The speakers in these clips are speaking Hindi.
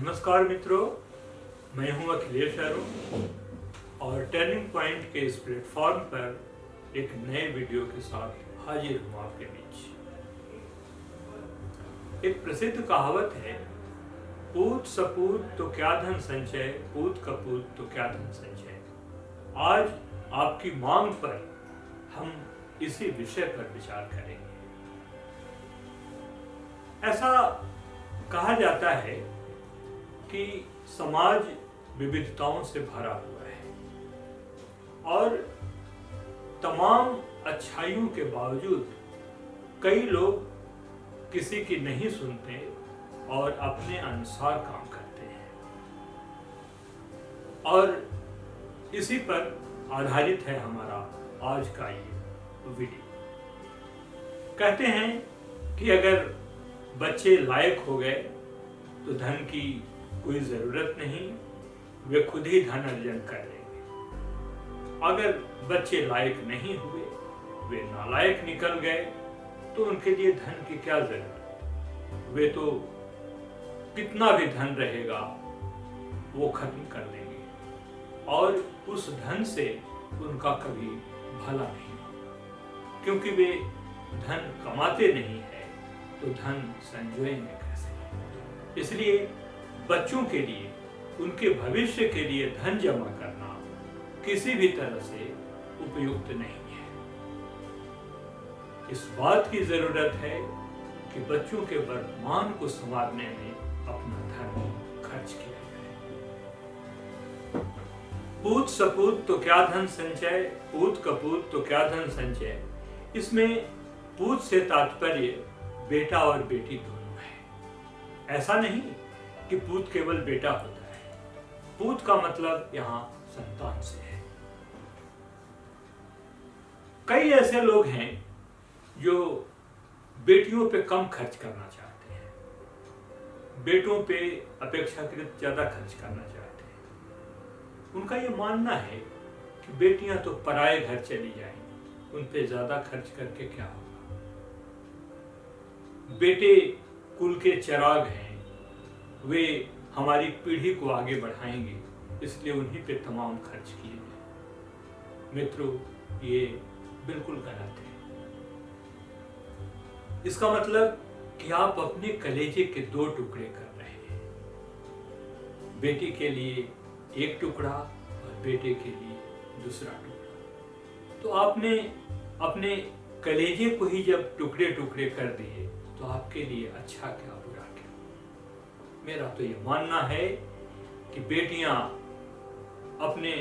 नमस्कार मित्रों, मैं हूं अखिलेश अरुण और टर्निंग पॉइंट के इस प्लेटफॉर्म पर एक नए वीडियो के साथ हाजिर हूं आपके बीच। एक प्रसिद्ध कहावत है, पूत सपूत तो क्या धन संचय, पूत कपूत तो क्या धन संचय। आज आपकी मांग पर हम इसी विषय पर विचार करेंगे। ऐसा कहा जाता है कि समाज विविधताओं से भरा हुआ है और तमाम अच्छाइयों के बावजूद कई लोग किसी की नहीं सुनते और अपने अनुसार काम करते हैं। और इसी पर आधारित है हमारा आज का ये वीडियो। कहते हैं कि अगर बच्चे लायक हो गए तो धन की कोई जरूरत नहीं, वे खुद ही धन अर्जन कर लेंगे। अगर बच्चे लायक नहीं हुए, वे नालायक निकल गए, तो उनके लिए धन की क्या जरूरत। वे तो कितना भी धन रहेगा वो खत्म कर देंगे और उस धन से उनका कभी भला नहीं, क्योंकि वे धन कमाते नहीं है तो धन संजोएंगे कैसे। इसलिए बच्चों के लिए, उनके भविष्य के लिए धन जमा करना किसी भी तरह से उपयुक्त नहीं है। इस बात की जरूरत है कि बच्चों के वर्तमान को संवारने में अपना धन खर्च किया जाए। पूत सपूत तो क्या धन संचय, पूत कपूत तो क्या धन संचय। इसमें पूत से तात्पर्य बेटा और बेटी दोनों है। ऐसा नहीं कि पूत केवल बेटा होता है, पूत का मतलब यहां संतान से है। कई ऐसे लोग हैं जो बेटियों पे कम खर्च करना चाहते हैं, बेटों पे अपेक्षाकृत ज्यादा खर्च करना चाहते हैं। उनका ये मानना है कि बेटियां तो पराये घर चली जाएंगी, उन पे ज्यादा खर्च करके क्या होगा। बेटे कुल के चिराग हैं, वे हमारी पीढ़ी को आगे बढ़ाएंगे, इसलिए उन्हीं पे तमाम खर्च किए जाए। मित्रों, ये बिल्कुल गलत है। इसका मतलब कि आप अपने कलेजे के दो टुकड़े कर रहे हैं, बेटी के लिए एक टुकड़ा और बेटे के लिए दूसरा टुकड़ा। तो आपने अपने कलेजे को ही जब टुकड़े टुकड़े कर दिए तो आपके लिए अच्छा क्या बुरा क्या। मेरा तो ये मानना है कि बेटियां अपने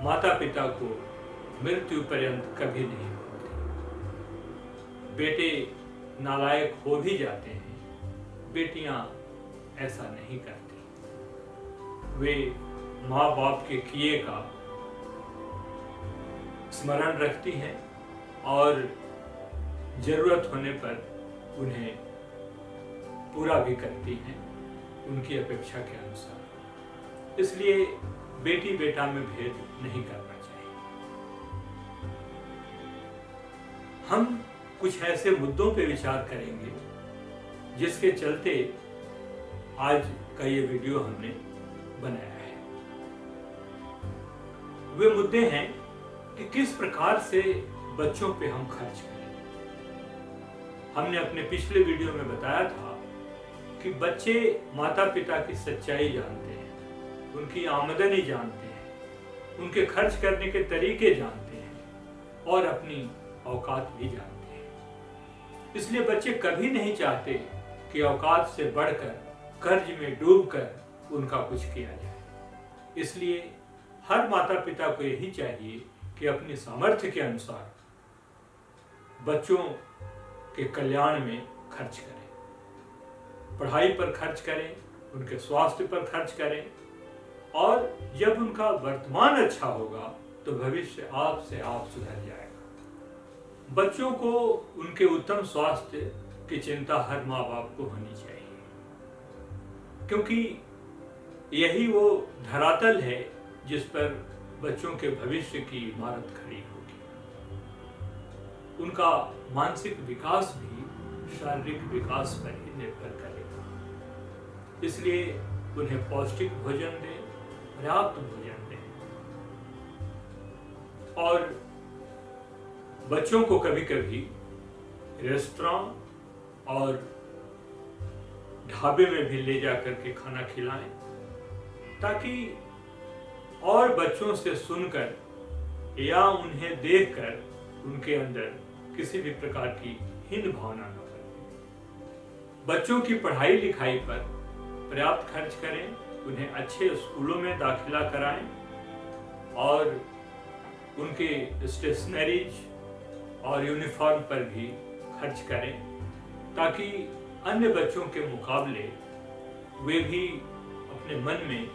माता पिता को मृत्यु पर्यंत कभी नहीं भूलती। बेटे नालायक हो भी जाते हैं, बेटियां ऐसा नहीं करती। वे माँ बाप के किए का स्मरण रखती हैं और जरूरत होने पर उन्हें पूरा भी करती हैं उनकी अपेक्षा के अनुसार। इसलिए बेटी बेटा में भेद नहीं करना चाहिए। हम कुछ ऐसे मुद्दों पे विचार करेंगे जिसके चलते आज का ये वीडियो हमने बनाया है। वे मुद्दे हैं कि किस प्रकार से बच्चों पे हम खर्च करें। हमने अपने पिछले वीडियो में बताया था कि बच्चे माता पिता की सच्चाई जानते हैं, उनकी आमदनी जानते हैं, उनके खर्च करने के तरीके जानते हैं और अपनी औकात भी जानते हैं। इसलिए बच्चे कभी नहीं चाहते कि औकात से बढ़कर कर्ज में डूबकर उनका कुछ किया जाए। इसलिए हर माता पिता को यही चाहिए कि अपनी सामर्थ्य के अनुसार बच्चों के कल्याण में खर्च करें, पढ़ाई पर खर्च करें, उनके स्वास्थ्य पर खर्च करें, और जब उनका वर्तमान अच्छा होगा तो भविष्य आप से आप सुधर जाएगा। बच्चों को उनके उत्तम स्वास्थ्य की चिंता हर माँ बाप को होनी चाहिए, क्योंकि यही वो धरातल है जिस पर बच्चों के भविष्य की इमारत खड़ी होगी। उनका मानसिक विकास भी शारीरिक विकास पर ही निर्भर करेगा। इसलिए उन्हें पौष्टिक भोजन दें, पर्याप्त भोजन दें। और बच्चों को कभी कभी रेस्टोरेंट और ढाबे में भी ले जाकर के खाना खिलाएं, ताकि और बच्चों से सुनकर या उन्हें देखकर उनके अंदर किसी भी प्रकार की हीन भावना न बने। बच्चों की पढ़ाई लिखाई पर पर्याप्त खर्च करें, उन्हें अच्छे स्कूलों में दाखिला कराएं और उनके स्टेशनरीज और यूनिफॉर्म पर भी खर्च करें, ताकि अन्य बच्चों के मुकाबले वे भी अपने मन में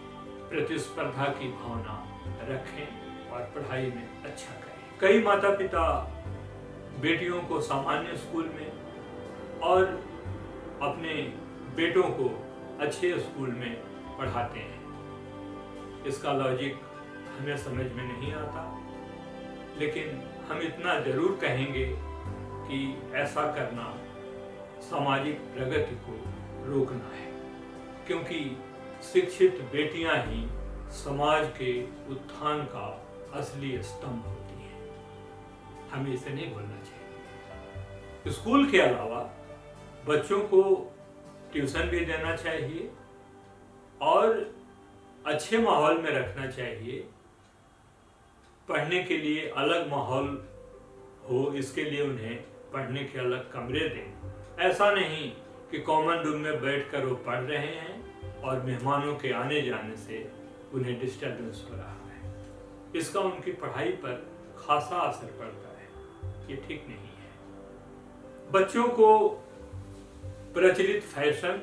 प्रतिस्पर्धा की भावना रखें और पढ़ाई में अच्छा करें। कई माता पिता बेटियों को सामान्य स्कूल में और अपने बेटों को अच्छे स्कूल में पढ़ाते हैं। इसका लॉजिक हमें समझ में नहीं आता, लेकिन हम इतना जरूर कहेंगे कि ऐसा करना सामाजिक प्रगति को रोकना है, क्योंकि शिक्षित बेटियां ही समाज के उत्थान का असली स्तंभ होती हैं। हमें इसे नहीं भूलना चाहिए। स्कूल के अलावा बच्चों को ट्यूशन भी देना चाहिए और अच्छे माहौल में रखना चाहिए। पढ़ने के लिए अलग माहौल हो, इसके लिए उन्हें पढ़ने के अलग कमरे दें। ऐसा नहीं कि कॉमन रूम में बैठकर वो पढ़ रहे हैं और मेहमानों के आने जाने से उन्हें डिस्टर्बेंस हो रहा है। इसका उनकी पढ़ाई पर खासा असर पड़ता है, ये ठीक नहीं है। बच्चों को प्रचलित फैशन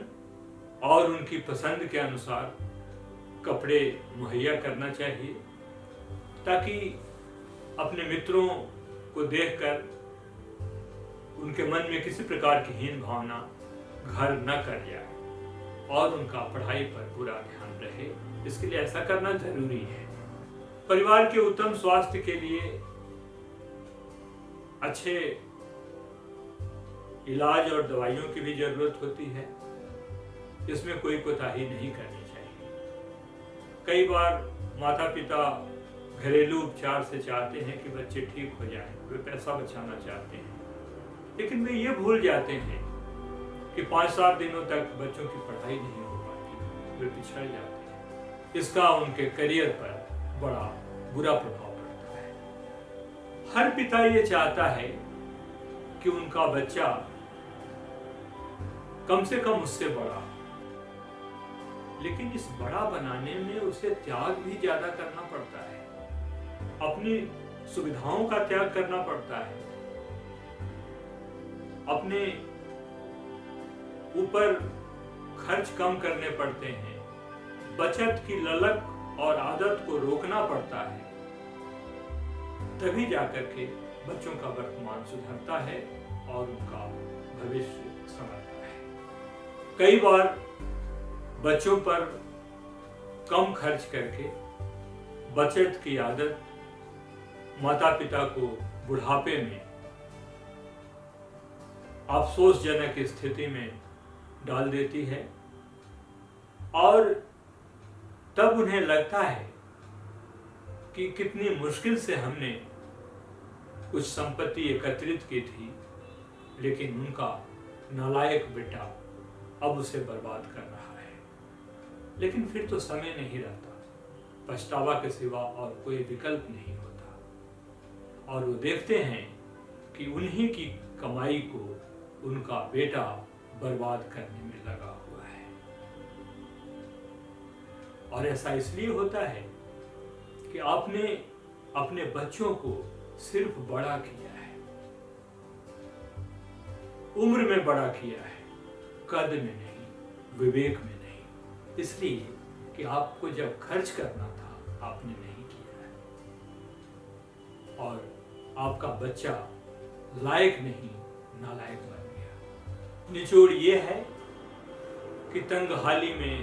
और उनकी पसंद के अनुसार कपड़े मुहैया करना चाहिए, ताकि अपने मित्रों को देखकर उनके मन में किसी प्रकार की हीन भावना घर न कर जाए और उनका पढ़ाई पर पूरा ध्यान रहे। इसके लिए ऐसा करना जरूरी है। परिवार के उत्तम स्वास्थ्य के लिए अच्छे इलाज और दवाइयों की भी जरूरत होती है। इसमें कोई कोताही नहीं करनी चाहिए। कई बार माता पिता घरेलू उपचार से चाहते हैं कि बच्चे ठीक हो जाएं, वे पैसा बचाना चाहते हैं, लेकिन वे ये भूल जाते हैं कि 5-7 दिनों तक बच्चों की पढ़ाई नहीं हो पाती, वे पिछड़ जाते हैं। इसका उनके करियर पर बड़ा बुरा प्रभाव पड़ता है। हर पिता ये चाहता है कि उनका बच्चा कम से कम उससे बड़ा, लेकिन इस बड़ा बनाने में उसे त्याग भी ज्यादा करना पड़ता है। अपनी सुविधाओं का त्याग करना पड़ता है, अपने ऊपर खर्च कम करने पड़ते हैं, बचत की ललक और आदत को रोकना पड़ता है। तभी जाकर के बच्चों का वर्तमान सुधरता है और उनका भविष्य संवरता है। कई बार बच्चों पर कम खर्च करके बचत की आदत माता पिता को बुढ़ापे में अफसोसजनक स्थिति में डाल देती है और तब उन्हें लगता है कि कितनी मुश्किल से हमने कुछ संपत्ति एकत्रित की थी, लेकिन उनका नालायक बेटा अब उसे बर्बाद कर रहा है। लेकिन फिर तो समय नहीं रहता, पछतावा के सिवा और कोई विकल्प नहीं होता और वो देखते हैं कि उन्हीं की कमाई को उनका बेटा बर्बाद करने में लगा हुआ है। और ऐसा इसलिए होता है कि आपने अपने बच्चों को सिर्फ बड़ा किया है, उम्र में बड़ा किया है, कद में नहीं, विवेक में नहीं। इसलिए कि आपको जब खर्च करना था आपने नहीं किया है और आपका बच्चा लायक नहीं नालायक बन गया। निचोड़ ये है कि तंगहाली में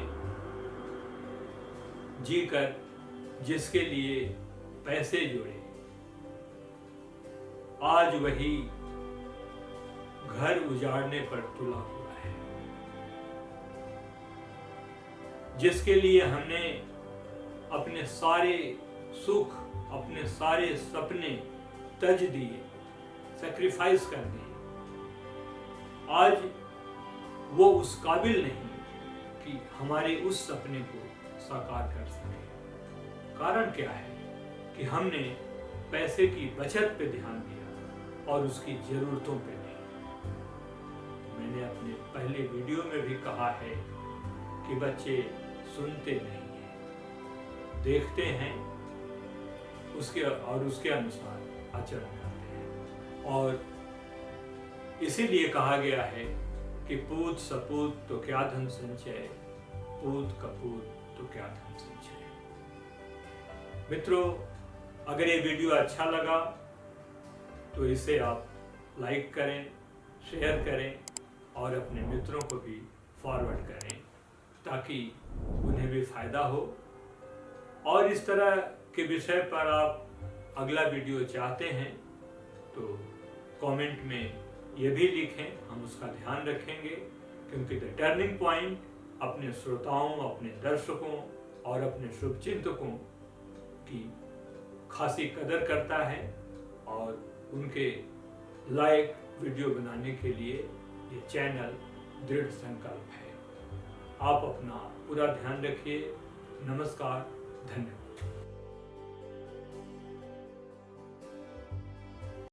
जीकर जिसके लिए पैसे जोड़े, आज वही घर उजाड़ने पर तुला हुआ है। जिसके लिए हमने अपने सारे सुख, अपने सारे सपने तज दिए, सैक्रिफाइस कर दिए, आज वो उस काबिल नहीं कि हमारे उस सपने को साकार कर सके। कारण क्या है कि हमने पैसे की बचत पे ध्यान दिया और उसकी जरूरतों पे नहीं। मैंने अपने पहले वीडियो में भी कहा है कि बच्चे सुनते नहीं हैं, देखते हैं उसके अनुसार आचरण करते हैं। और इसीलिए कहा गया है कि पूत सपूत तो क्या धन संचय, पूत कपूत तो क्या धन संचय। मित्रों, अगर ये वीडियो अच्छा लगा तो इसे आप लाइक करें, शेयर करें और अपने मित्रों को भी फॉरवर्ड करें ताकि उन्हें भी फायदा हो। और इस तरह के विषय पर आप अगला वीडियो चाहते हैं तो कमेंट में ये भी लिखें, हम उसका ध्यान रखेंगे, क्योंकि द टर्निंग पॉइंट अपने श्रोताओं, अपने दर्शकों और अपने शुभचिंतकों की खासी कदर करता है और उनके लायक वीडियो बनाने के लिए ये चैनल दृढ़ संकल्प है। आप अपना पूरा ध्यान रखिए। नमस्कार, धन्यवाद।